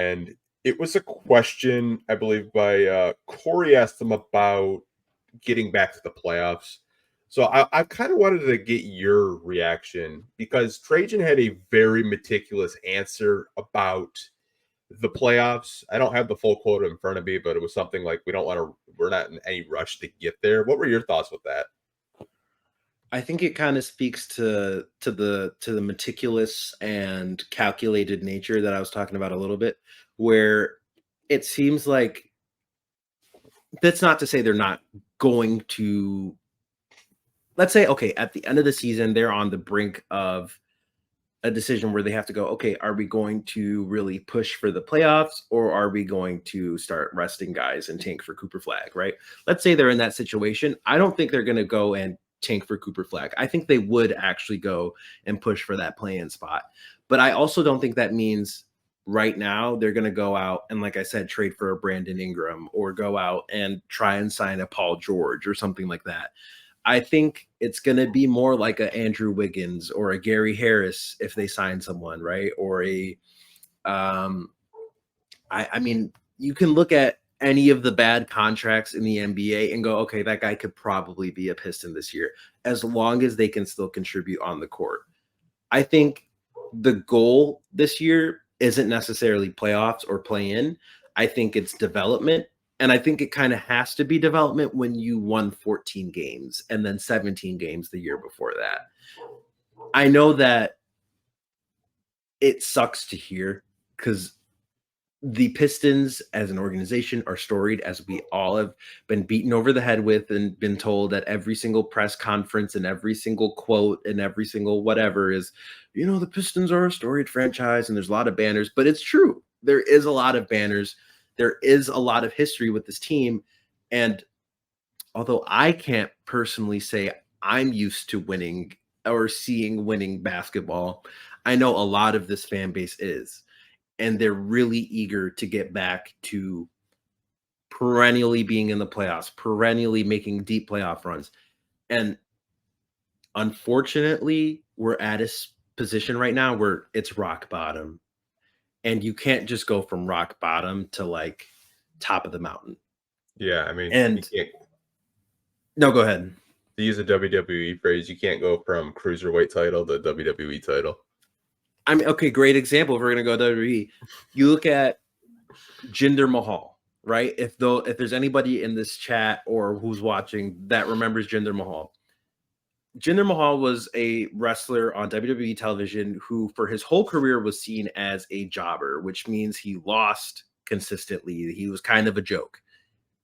And it was a question, I believe, by Corey asked them about getting back to the playoffs. So I kind of wanted to get your reaction because Trajan had a very meticulous answer about the playoffs. I don't have the full quote in front of me, but it was something like, we're not in any rush to get there. What were your thoughts with that? I think it kind of speaks to the meticulous and calculated nature that I was talking about a little bit, where it seems like that's not to say they're not going to, let's say, okay, at the end of the season, they're on the brink of a decision where they have to go, okay, are we going to really push for the playoffs or are we going to start resting guys and tank for Cooper Flag, right? Let's say they're in that situation. I don't think they're going to go and tank for Cooper Flag. I think they would actually go and push for that play-in spot. But I also don't think that means right now they're going to go out and, like I said, trade for a Brandon Ingram or go out and try and sign a Paul George or something like that. I think it's going to be more like a Andrew Wiggins or a Gary Harris if they sign someone, right? Or I mean, you can look at any of the bad contracts in the NBA and go, okay, that guy could probably be a Piston this year, as long as they can still contribute on the court. I think the goal this year isn't necessarily playoffs or play in. I think it's development. And I think it kind of has to be development when you won 14 games and then 17 games the year before that. I know that it sucks to hear because the Pistons as an organization are storied, as we all have been beaten over the head with and been told at every single press conference and every single quote and every single whatever is, the Pistons are a storied franchise and there's a lot of banners, but it's true. There is a lot of banners. There is a lot of history with this team. And although I can't personally say I'm used to winning or seeing winning basketball, I know a lot of this fan base is. And they're really eager to get back to perennially being in the playoffs, perennially making deep playoff runs. And unfortunately, we're at a position right now where it's rock bottom. And you can't just go from rock bottom to like top of the mountain. Yeah, I mean, and no, go ahead. To use a WWE phrase, you can't go from cruiserweight title to WWE title. I mean, okay, great example. If we're gonna go WWE, you look at Jinder Mahal, right? If there's anybody in this chat or who's watching that remembers Jinder Mahal. Jinder Mahal was a wrestler on WWE television who, for his whole career, was seen as a jobber, which means he lost consistently. He was kind of a joke.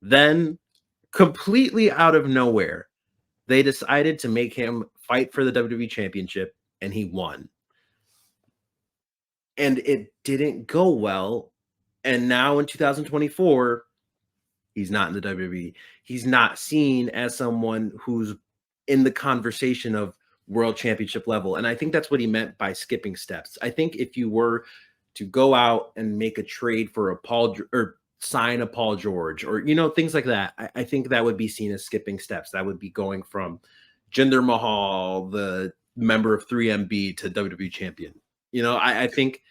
Then, completely out of nowhere, they decided to make him fight for the WWE Championship, and he won. And it didn't go well. And now in 2024, he's not in the WWE. He's not seen as someone who's in the conversation of world championship level. And I think that's what he meant by skipping steps. I think if you were to go out and make a trade for a Paul or sign a Paul George or, things like that, I think that would be seen as skipping steps. That would be going from Jinder Mahal, the member of 3MB, to WWE champion. I think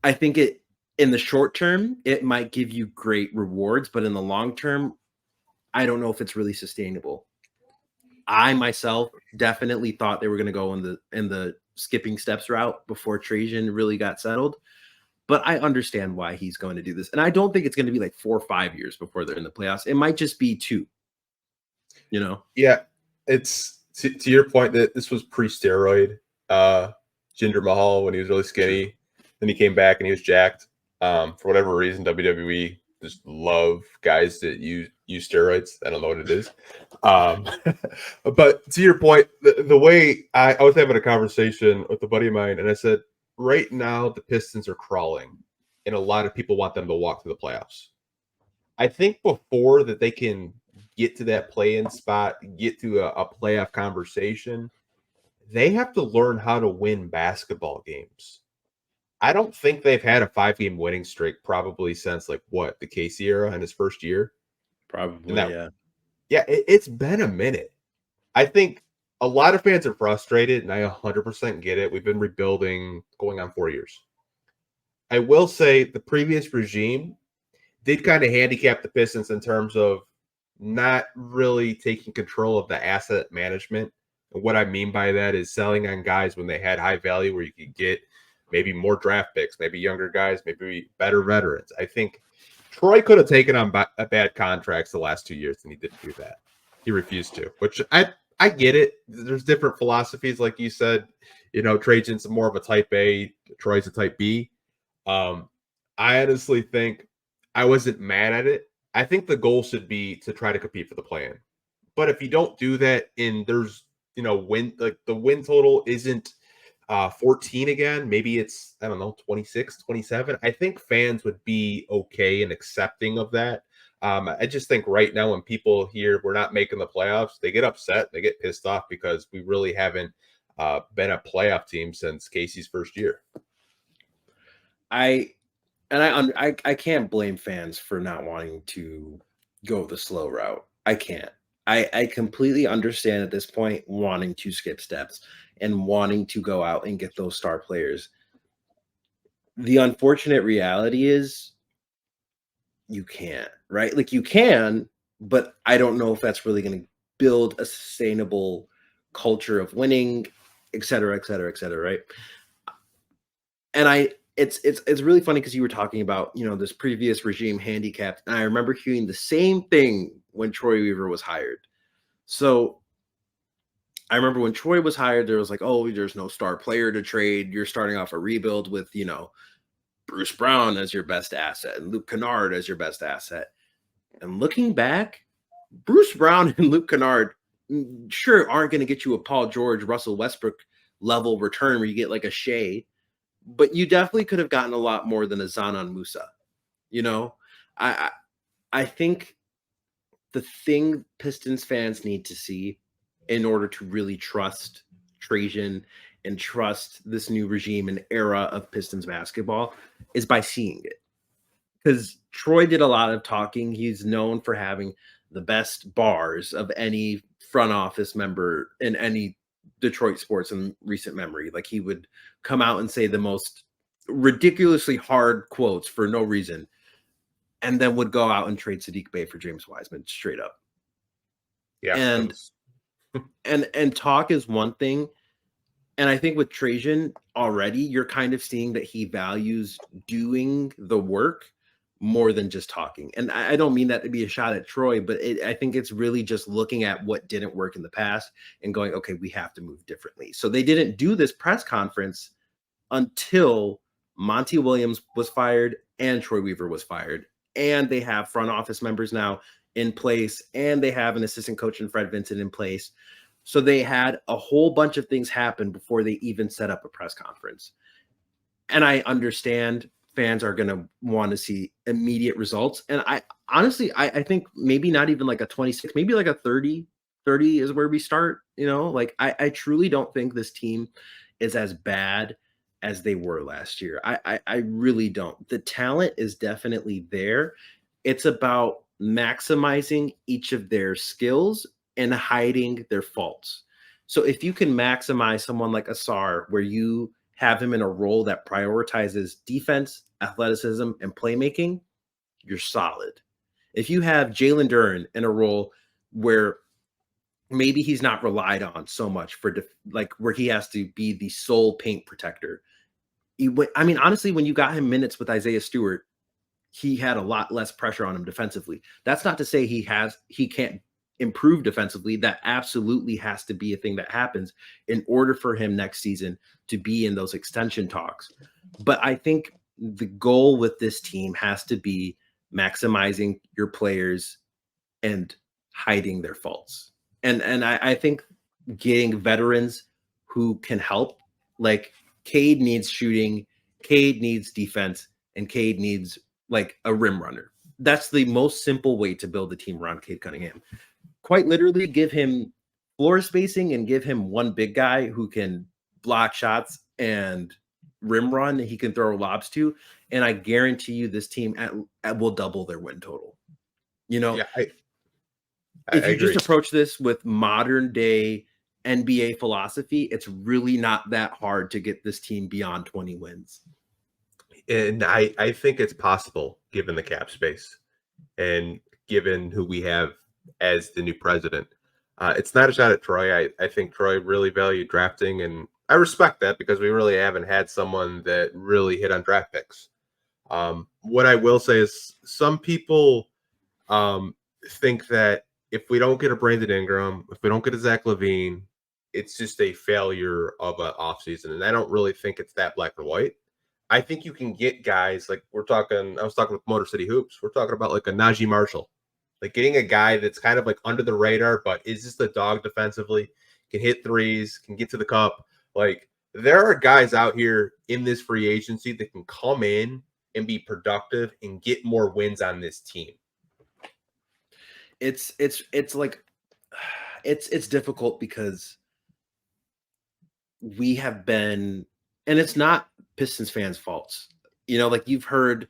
it, in the short term, it might give you great rewards, but in the long term, I don't know if it's really sustainable. I myself definitely thought they were going to go in the skipping steps route before Trajan really got settled, but I understand why he's going to do this. And I don't think it's going to be like 4 or 5 years before they're in the playoffs. It might just be 2, Yeah, it's to your point that this was pre-steroid. Jinder Mahal, when he was really skinny, sure. Then he came back and he was jacked. For whatever reason, WWE just love guys that use steroids. I don't know what it is. But to your point, the way I was having a conversation with a buddy of mine, and I said, right now the Pistons are crawling, and a lot of people want them to walk to the playoffs. I think before that they can get to that play-in spot, get to a playoff conversation, they have to learn how to win basketball games. I don't think they've had a 5-game winning streak probably since the Casey era in his first year. Probably, yeah. Yeah, it's been a minute. I think a lot of fans are frustrated, and I 100% get it. We've been rebuilding going on 4 years. I will say the previous regime did kind of handicap the Pistons in terms of not really taking control of the asset management. And what I mean by that is selling on guys when they had high value where you could get maybe more draft picks, maybe younger guys, maybe better veterans. I think Troy could have taken on bad contracts the last 2 years, and he didn't do that. He refused to, which I get it. There's different philosophies, like you said. Trajan's more of a type A, Troy's a type B. I honestly think I wasn't mad at it. I think the goal should be to try to compete for the play-in. But if you don't do that, and there's the win total isn't 14 again, maybe it's, I don't know, 26, 27. I think fans would be okay and accepting of that. I just think right now when people hear we're not making the playoffs, they get upset, they get pissed off because we really haven't been a playoff team since Casey's first year. I can't blame fans for not wanting to go the slow route. I can't. I completely understand at this point wanting to skip steps and wanting to go out and get those star players. The unfortunate reality is you can't, right? Like you can, but I don't know if that's really going to build a sustainable culture of winning, et cetera, et cetera, et cetera, right? And it's really funny because you were talking about, this previous regime handicapped. And I remember hearing the same thing when Troy Weaver was hired. So I remember when Troy was hired, there was like, oh, there's no star player to trade. You're starting off a rebuild with, Bruce Brown as your best asset and Luke Kennard as your best asset. And looking back, Bruce Brown and Luke Kennard sure aren't going to get you a Paul George, Russell Westbrook level return where you get like a Shea. But you definitely could have gotten a lot more than a Zanan Musa. I think the thing Pistons fans need to see in order to really trust Trajan and trust this new regime and era of Pistons basketball is by seeing it. Because Troy did a lot of talking. He's known for having the best bars of any front office member in any Detroit sports in recent memory. Like he would come out and say the most ridiculously hard quotes for no reason, and then would go out and trade Sadiq Bey for James Wiseman straight up. Yeah. And talk is one thing. And I think with Trajan already, you're kind of seeing that he values doing the work more than just talking. And I don't mean that to be a shot at Troy, but I think it's really just looking at what didn't work in the past and going, okay, we have to move differently. So they didn't do this press conference until Monty Williams was fired and Troy Weaver was fired. And they have front office members now in place, and they have an assistant coach in Fred Vincent in place. So they had a whole bunch of things happen before they even set up a press conference. And I understand fans are going to want to see immediate results. And I honestly think maybe not even like a 26, maybe like a 30 is where we start. I truly don't think this team is as bad as they were last year. I really don't. The talent is definitely there. It's about maximizing each of their skills and hiding their faults. So if you can maximize someone like Asar, where you have him in a role that prioritizes defense, athleticism, and playmaking, you're solid. If you have Jalen Duren in a role where maybe he's not relied on so much for where he has to be the sole paint protector. Honestly, when you got him minutes with Isaiah Stewart, he had a lot less pressure on him defensively. That's not to say he can't improve defensively. That absolutely has to be a thing that happens in order for him next season to be in those extension talks. But I think the goal with this team has to be maximizing your players and hiding their faults. And I think getting veterans who can help, like Cade needs shooting, Cade needs defense, and Cade needs like a rim runner. That's the most simple way to build a team around Cade Cunningham. Quite literally give him floor spacing and give him one big guy who can block shots and rim run he can throw lobs to. And I guarantee you this team will double their win total. Yeah, if you just approach this with modern day NBA philosophy, it's really not that hard to get this team beyond 20 wins. And I think it's possible given the cap space and given who we have as the new president. It's not a shot at Troy. I think Troy really valued drafting, and I respect that because we really haven't had someone that really hit on draft picks. What I will say is some people think that if we don't get a Brandon Ingram, if we don't get a Zach LaVine, it's just a failure of an offseason. And I don't really think it's that black and white. I think you can get guys like I was talking with Motor City Hoops. We're talking about like a Najee Marshall, like getting a guy that's kind of like under the radar, but is just a dog defensively, can hit threes, can get to the cup. Like there are guys out here in this free agency that can come in and be productive and get more wins on this team. It's like it's difficult because we have been, and it's not Pistons fans' faults. Like you've heard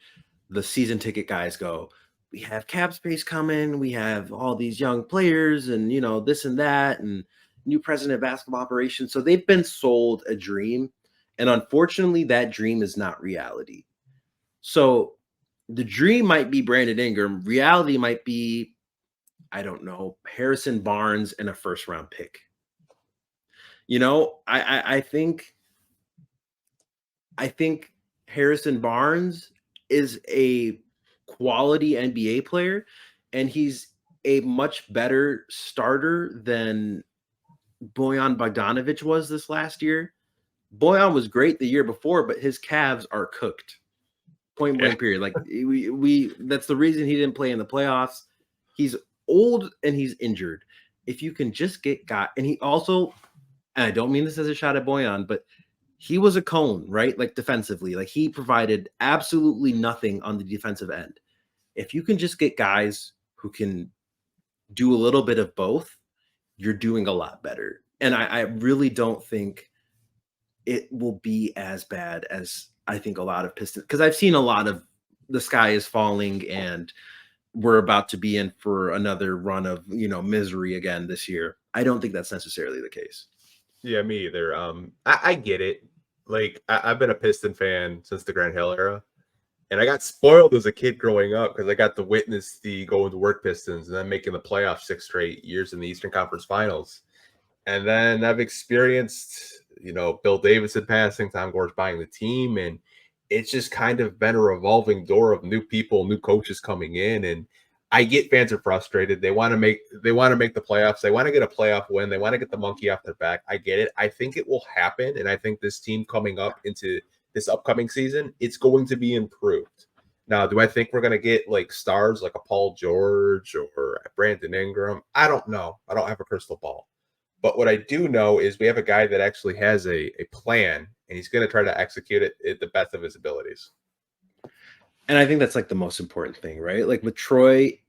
the season ticket guys go, we have cap space coming, we have all these young players, and this and that, and new president of basketball operations. So they've been sold a dream, and unfortunately, that dream is not reality. So the dream might be Brandon Ingram, reality might be, I don't know, Harrison Barnes and a first round pick. I think Harrison Barnes is a quality NBA player, and he's a much better starter than Bojan Bogdanovic was this last year. Bojan was great the year before, but his Cavs are cooked. Point blank period. Like we that's the reason he didn't play in the playoffs. He's old and he's injured. If you can just get and he also, and I don't mean this as a shot at Bojan, but he was a cone, right? Like defensively, like he provided absolutely nothing on the defensive end. If you can just get guys who can do a little bit of both, you're doing a lot better. And I really don't think it will be as bad as I think a lot of Pistons, because I've seen a lot of the sky is falling and we're about to be in for another run of, misery again this year. I don't think that's necessarily the case. Yeah, me either. I get it. Like I've been a Piston fan since the Grant Hill era, and I got spoiled as a kid growing up because I got to witness the going to work Pistons and then making the playoffs 6 straight years in the Eastern Conference Finals. And then I've experienced, Bill Davidson passing, Tom Gore's buying the team, and it's just kind of been a revolving door of new people, new coaches coming in. And I get fans are frustrated. They want to make the playoffs. They want to get a playoff win. They want to get the monkey off their back. I get it. I think it will happen. And I think this team coming up into this upcoming season, it's going to be improved. Now, do I think we're going to get like stars like a Paul George or Brandon Ingram? I don't know. I don't have a crystal ball. But what I do know is we have a guy that actually has a plan, and he's going to try to execute it at the best of his abilities. And I think that's like the most important thing, right? Like with Troy,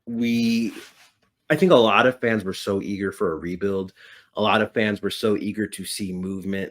I think a lot of fans were so eager for a rebuild. A lot of fans were so eager to see movement.